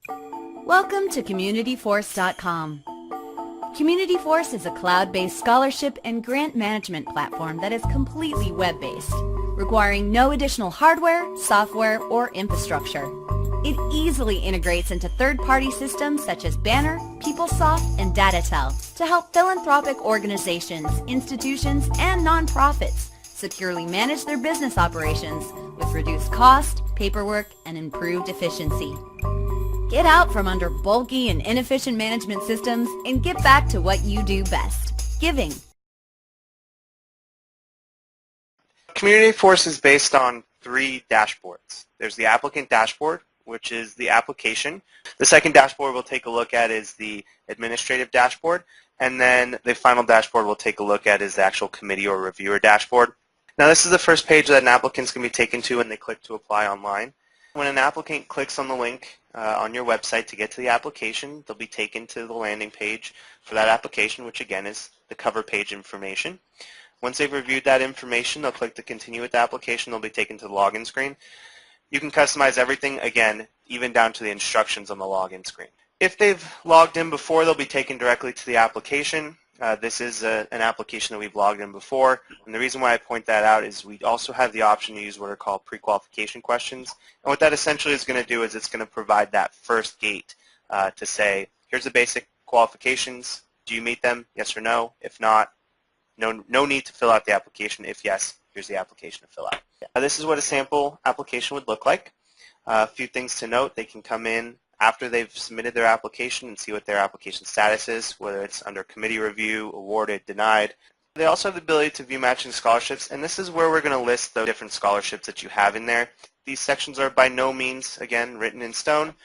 Welcome to CommunityForce.com. CommunityForce is a cloud-based scholarship and grant management platform that is completely web-based, requiring no additional hardware, software, or infrastructure. It easily integrates into third-party systems such as Banner, PeopleSoft, and DataTel to help philanthropic organizations, institutions, and nonprofits securely manage their business operations with reduced cost, paperwork, and improved efficiency. Get out from under bulky and inefficient management systems and get back to what you do best, giving. CommunityForce is based on 3 dashboards. There's the applicant dashboard, which is the application. The second dashboard we'll take a look at is the administrative dashboard. And then the final dashboard we'll take a look at is the actual committee or reviewer dashboard. Now this is the first page that an applicant's going to be taken to when they click to apply online. When an applicant clicks on the link on your website to get to the application, they'll be taken to the landing page for that application, which again is the cover page information. Once they've reviewed that information, they'll click to continue with the application. They'll be taken to the login screen. You can customize everything, again, even down to the instructions on the login screen. If they've logged in before, they'll be taken directly to the application. This is an application that we've logged in before, and the reason why I point that out is we also have the option to use what are called pre-qualification questions. And what that essentially is going to do is it's going to provide that first gate to say, here's the basic qualifications. Do you meet them? Yes or no? If not, no need to fill out the application. If yes, here's the application to fill out. This is what a sample application would look like. A few things to note: they can come in after they've submitted their application and see what their application status is, whether it's under committee review, awarded, denied. They also have the ability to view matching scholarships, and this is where we're going to list the different scholarships that you have in there. These sections are by no means, again, written in stone.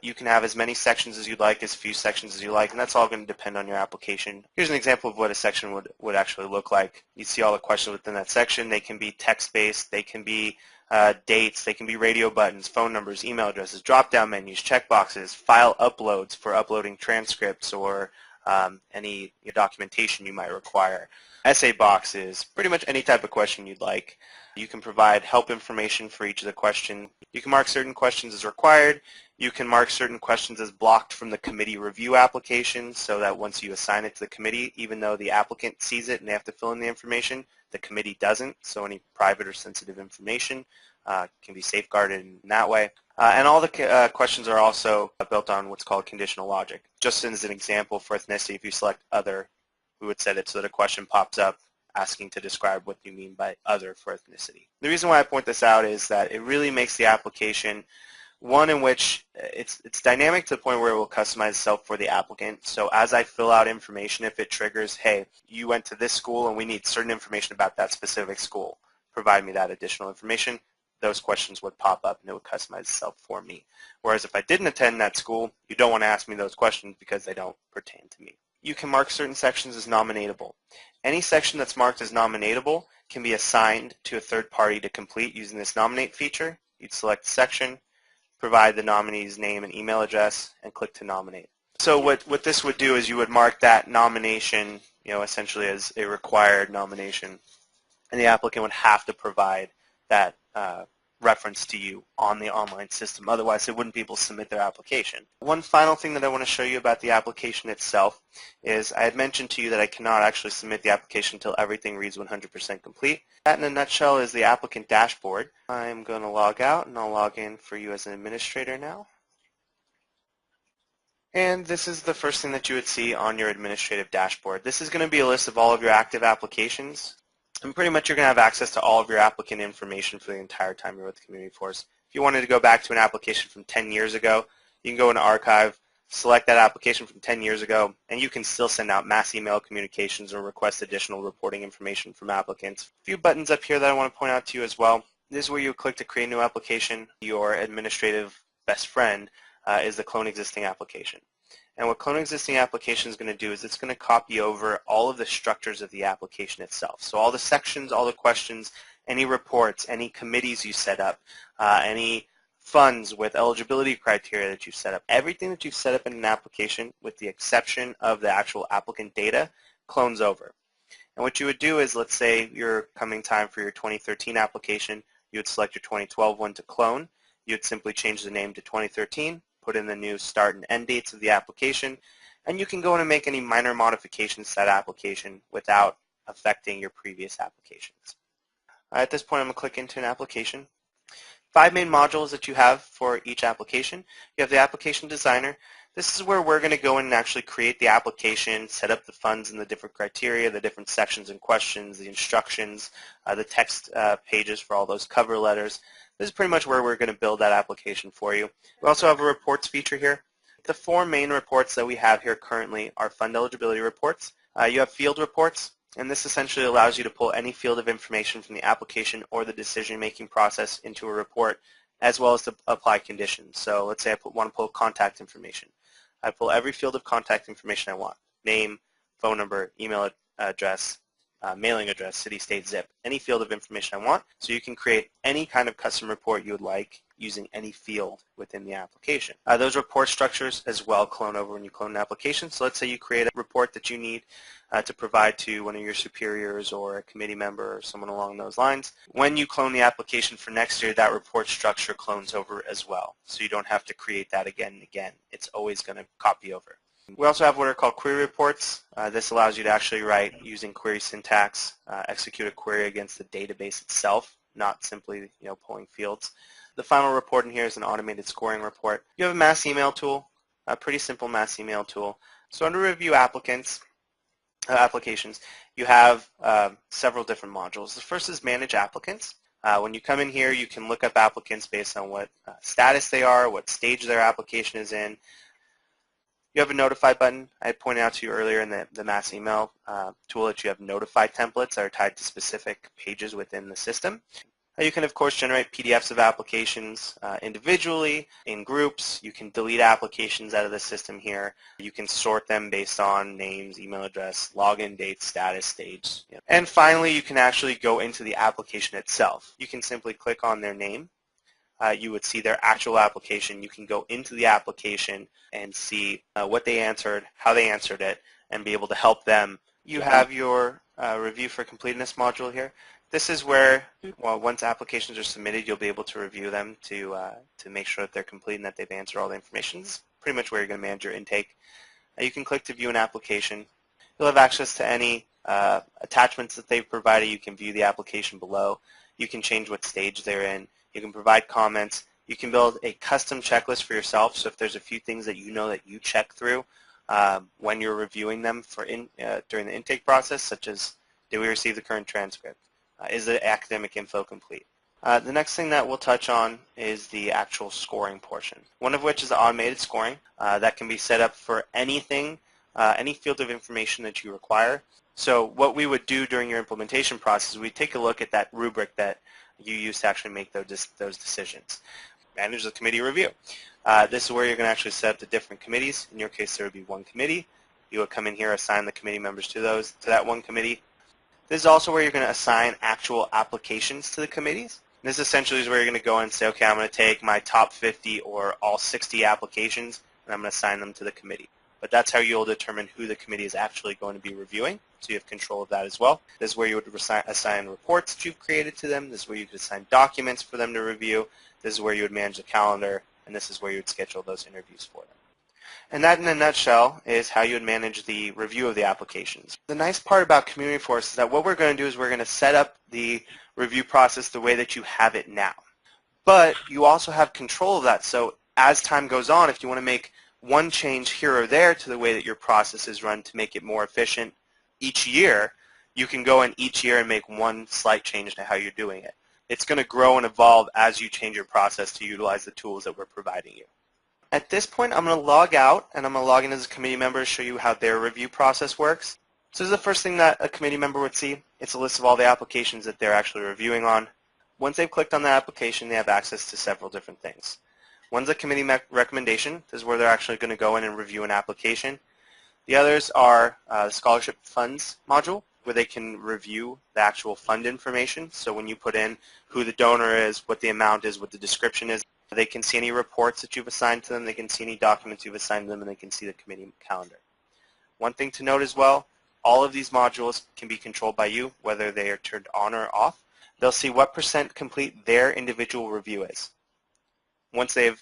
You can have as many sections as you'd like, as few sections as you like, and that's all going to depend on your application. Here's an example of what a section would actually look like. You see all the questions within that section. They can be text-based, they can be dates, they can be radio buttons, phone numbers, email addresses, drop-down menus, checkboxes, file uploads for uploading transcripts or any documentation you might require, essay boxes, pretty much any type of question you'd like. You can provide help information for each of the questions. You can mark certain questions as required. You can mark certain questions as blocked from the committee review application so that once you assign it to the committee, even though the applicant sees it and they have to fill in the information, the committee doesn't, so any private or sensitive information can be safeguarded in that way. And all the questions are also built on what's called conditional logic. Just as an example, for ethnicity, if you select other, we would set it so that a question pops up asking to describe what you mean by other for ethnicity. The reason why I point this out is that it really makes the application one in which it's dynamic to the point where it will customize itself for the applicant. So as I fill out information, if it triggers, hey, you went to this school and we need certain information about that specific school, provide me that additional information, those questions would pop up and it would customize itself for me. Whereas if I didn't attend that school, you don't want to ask me those questions because they don't pertain to me. You can mark certain sections as nominatable. Any section that's marked as nominatable can be assigned to a third party to complete using this nominate feature. You'd select the section, provide the nominee's name and email address, and click to nominate. So what this would do is you would mark that nomination, essentially as a required nomination, and the applicant would have to provide that reference to you on the online system. Otherwise, they wouldn't be able to submit their application. One final thing that I want to show you about the application itself is I had mentioned to you that I cannot actually submit the application until everything reads 100% complete. That in a nutshell is the applicant dashboard. I'm going to log out and I'll log in for you as an administrator now. And this is the first thing that you would see on your administrative dashboard. This is going to be a list of all of your active applications. And pretty much you're going to have access to all of your applicant information for the entire time you're with CommunityForce. If you wanted to go back to an application from 10 years ago, you can go into Archive, select that application from 10 years ago, and you can still send out mass email communications or request additional reporting information from applicants. A few buttons up here that I want to point out to you as well. This is where you click to create a new application. Your administrative best friend is the clone existing application. And what Clone Existing Application is going to do is it's going to copy over all of the structures of the application itself. So all the sections, all the questions, any reports, any committees you set up, any funds with eligibility criteria that you've set up, everything that you've set up in an application with the exception of the actual applicant data clones over. And what you would do is, let's say your coming time for your 2013 application, you would select your 2012 one to clone. You would simply change the name to 2013, put in the new start and end dates of the application, and you can go in and make any minor modifications to that application without affecting your previous applications. At this point, I'm going to click into an application. 5 main modules that you have for each application. You have the application designer. This is where we're going to go in and actually create the application, set up the funds and the different criteria, the different sections and questions, the instructions, the text pages for all those cover letters. This is pretty much where we're going to build that application for you. We also have a reports feature here. The 4 main reports that we have here currently are fund eligibility reports. You have field reports, and this essentially allows you to pull any field of information from the application or the decision-making process into a report, as well as to apply conditions. So let's say I want to pull contact information. I pull every field of contact information I want: name, phone number, email address, mailing address, city, state, zip, any field of information I want. So you can create any kind of custom report you would like using any field within the application. Those report structures as well clone over when you clone an application. So let's say you create a report that you need to provide to one of your superiors or a committee member or someone along those lines. When you clone the application for next year, that report structure clones over as well. So you don't have to create that again and again. It's always going to copy over. We also have what are called query reports. This allows you to actually write using query syntax, execute a query against the database itself, not simply pulling fields. The final report in here is an automated scoring report. You have a mass email tool, a pretty simple mass email tool. So under review applications, you have several different modules. The first is manage applicants. When you come in here, you can look up applicants based on what status they are, what stage their application is in. You have a notify button. I had pointed out to you earlier in the mass email tool that you have notify templates that are tied to specific pages within the system. You can, of course, generate PDFs of applications individually, in groups. You can delete applications out of the system here. You can sort them based on names, email address, login date, status, stage. And finally, you can actually go into the application itself. You can simply click on their name. You would see their actual application. You can go into the application and see what they answered, how they answered it, and be able to help them. You have your review for completeness module here. This is where, once applications are submitted, you'll be able to review them to make sure that they're complete and that they've answered all the information. This is pretty much where you're going to manage your intake. You can click to view an application. You'll have access to any attachments that they've provided. You can view the application below. You can change what stage they're in. You can provide comments. You can build a custom checklist for yourself. So if there's a few things that you know that you check through when you're reviewing them during the intake process, such as, did we receive the current transcript? Is the academic info complete? The next thing that we'll touch on is the actual scoring portion, one of which is automated scoring. That can be set up for anything, any field of information that you require. So what we would do during your implementation process is we'd take a look at that rubric that you use to actually make those decisions. Manage the committee review. This is where you're going to actually set up the different committees. In your case, there would be one committee. You would come in here, assign the committee members to that one committee. This is also where you're going to assign actual applications to the committees. This essentially is where you're going to go and say, okay, I'm going to take my top 50 or all 60 applications, and I'm going to assign them to the committee. But that's how you'll determine who the committee is actually going to be reviewing, so you have control of that as well. This is where you would assign reports that you've created to them. This is where you could assign documents for them to review. This is where you would manage the calendar, and this is where you would schedule those interviews for them. And that, in a nutshell, is how you would manage the review of the applications. The nice part about CommunityForce is that what we're going to do is we're going to set up the review process the way that you have it now. But you also have control of that. So as time goes on, if you want to make one change here or there to the way that your process is run to make it more efficient each year, you can go in each year and make one slight change to how you're doing it. It's going to grow and evolve as you change your process to utilize the tools that we're providing you. At this point, I'm going to log out, and I'm going to log in as a committee member to show you how their review process works. So this is the first thing that a committee member would see. It's a list of all the applications that they're actually reviewing on. Once they've clicked on the application, they have access to several different things. One's a committee recommendation. This is where they're actually going to go in and review an application. The others are the scholarship funds module, where they can review the actual fund information. So when you put in who the donor is, what the amount is, what the description is, they can see any reports that you've assigned to them, they can see any documents you've assigned to them, and they can see the committee calendar. One thing to note as well, all of these modules can be controlled by you, whether they are turned on or off. They'll see what % complete their individual review is. Once they've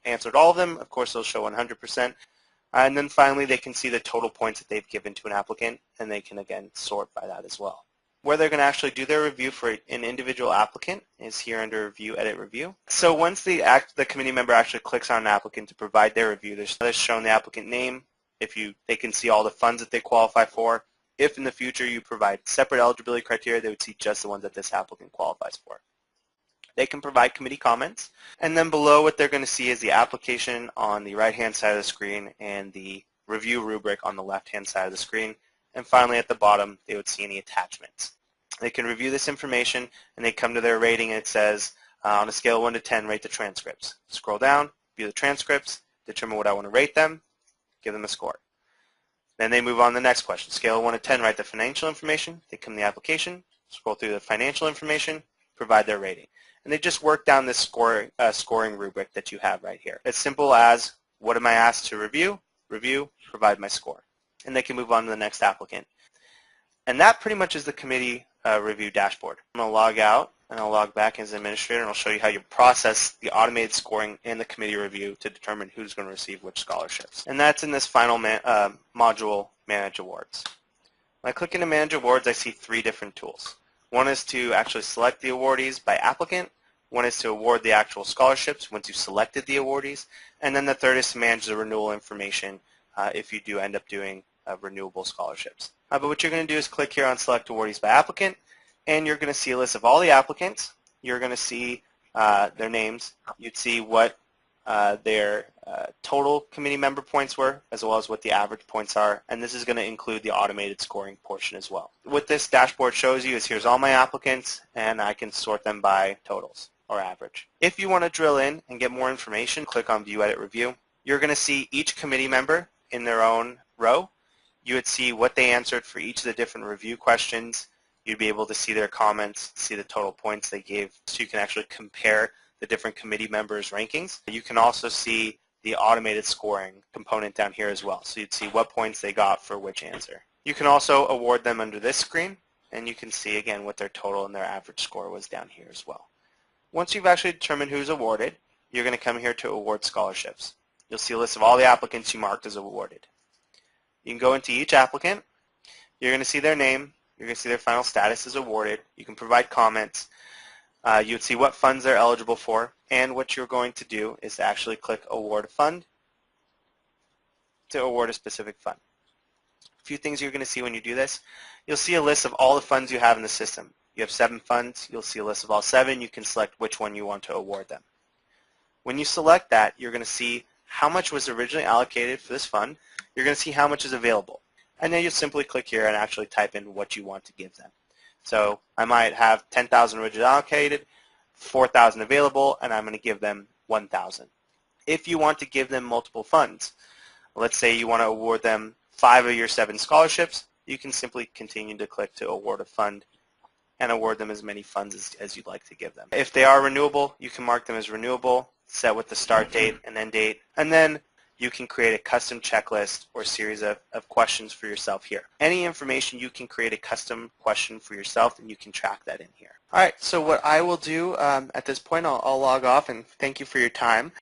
answered all of them, of course, they'll show 100%. And then finally, they can see the total points that they've given to an applicant, and they can, again, sort by that as well. Where they're going to actually do their review for an individual applicant is here under Review, Edit, Review. So once the committee member actually clicks on an applicant to provide their review, they're shown the applicant name. They can see all the funds that they qualify for. If in the future you provide separate eligibility criteria, they would see just the ones that this applicant qualifies for. They can provide committee comments. And then below, what they're going to see is the application on the right-hand side of the screen and the review rubric on the left-hand side of the screen. And finally, at the bottom, they would see any attachments. They can review this information, and they come to their rating, and it says, on a scale of 1 to 10, rate the transcripts. Scroll down, view the transcripts, determine what I want to rate them, give them a score. Then they move on to the next question. Scale of 1 to 10, write the financial information. They come to the application, scroll through the financial information, provide their rating. And they just work down this scoring rubric that you have right here. As simple as, what am I asked to review? Review, provide my score. And they can move on to the next applicant. And that pretty much is the committee review dashboard. I'm going to log out, and I'll log back as administrator, and I'll show you how you process the automated scoring and the committee review to determine who's going to receive which scholarships. And that's in this final module, Manage Awards. When I click into Manage Awards, I see 3 different tools. One is to actually select the awardees by applicant. One is to award the actual scholarships once you've selected the awardees. And then the third is to manage the renewal information if you do end up doing renewable scholarships. But what you're going to do is click here on Select Awardees by Applicant, and you're going to see a list of all the applicants. You're going to see their names. You'd see what their total committee member points were, as well as what the average points are, and this is going to include the automated scoring portion as well. What this dashboard shows you is here's all my applicants, and I can sort them by totals or average. If you want to drill in and get more information, click on View, Edit, Review. You're going to see each committee member in their own row. You would see what they answered for each of the different review questions. You'd be able to see their comments, see the total points they gave, so you can actually compare the different committee members' rankings. You can also see the automated scoring component down here as well, so you'd see what points they got for which answer. You can also award them under this screen, and you can see again what their total and their average score was down here as well. Once you've actually determined who's awarded, you're going to come here to award scholarships. You'll see a list of all the applicants you marked as awarded. You can go into each applicant. You're going to see their name. You're going to see their final status as awarded. You can provide comments. You would see what funds they're eligible for. And what you're going to do is to actually click Award Fund to award a specific fund. A few things you're going to see when you do this. You'll see a list of all the funds you have in the system. You have 7 funds. You'll see a list of all 7. You can select which one you want to award them. When you select that, you're going to see how much was originally allocated for this fund. You're going to see how much is available. And then you simply click here and actually type in what you want to give them. So I might have 10,000 originally allocated, 4,000 available, and I'm going to give them 1,000. If you want to give them multiple funds, let's say you want to award them 5 of your 7 scholarships, you can simply continue to click to award a fund and award them as many funds as you'd like to give them. If they are renewable, you can mark them as renewable, set with the start date and end date, and then you can create a custom checklist or series of questions for yourself here. Any information, you can create a custom question for yourself, and you can track that in here. All right, so what I will do at this point, I'll log off, and thank you for your time.